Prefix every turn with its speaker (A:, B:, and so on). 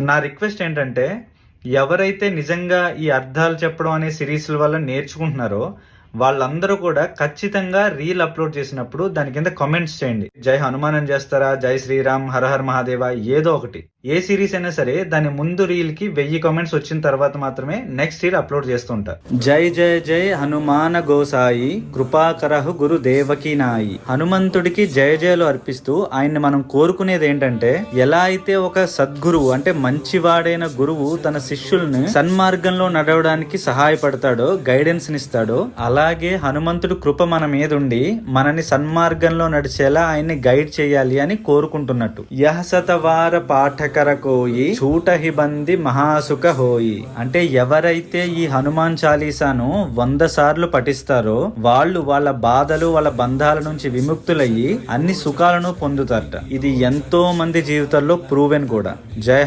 A: నా రిక్వెస్ట్ ఏంటంటే, ఎవరైతే నిజంగా ఈ అర్థాలు చెప్పడం అనే సిరీస్ల వల్ల నేర్చుకుంటున్నారో వాళ్ళందరూ కూడా ఖచ్చితంగా రీల్ అప్లోడ్ చేసినప్పుడు దాని కింద కామెంట్స్ చేయండి. జై హనుమాన్ అని చేస్తారా, జై శ్రీరామ్, హర హర్ మహాదేవ, ఏదో ఒకటి. ఏ సిరీస్ అయినా సరే దాని ముందు రీల్ కి 1000 కామెంట్స్ వచ్చిన తర్వాత మాత్రమే నెక్స్ట్ రీల్ అప్లోడ్ చేస్తుంటా. జై జై జై హనుమాన గోసాయి, కృపాకరహు గురు దేవకి నాయి. హనుమంతుడికి జయ జయలు అర్పిస్తూ ఆయన్ని మనం కోరుకునేది ఏంటంటే, ఎలా అయితే ఒక సద్గురువు అంటే మంచివాడైన గురువు తన శిష్యుల్ని సన్మార్గంలో నడవడానికి సహాయపడతాడో, గైడెన్స్ నిస్తాడో, అలాగే హనుమంతుడు కృప మన మీద ఉండి మనని సన్మార్గంలో నడిచేలా ఆయన్ని గైడ్ చేయాలి అని కోరుకుంటున్నట్టు. యహసతవార పాఠకర కోయి చూటహి బంది మహాసుఖ హోయి. అంటే ఎవరైతే ఈ హనుమాన్ చాలీసాను 100 సార్లు పఠిస్తారో వాళ్ళు వాళ్ళ బాధలు, వాళ్ళ బంధాల నుంచి విముక్తులయ్యి అన్ని సుఖాలను పొందుతారట. ఇది ఎంతో మంది జీవితాల్లో ప్రూవెన్ కూడా. జై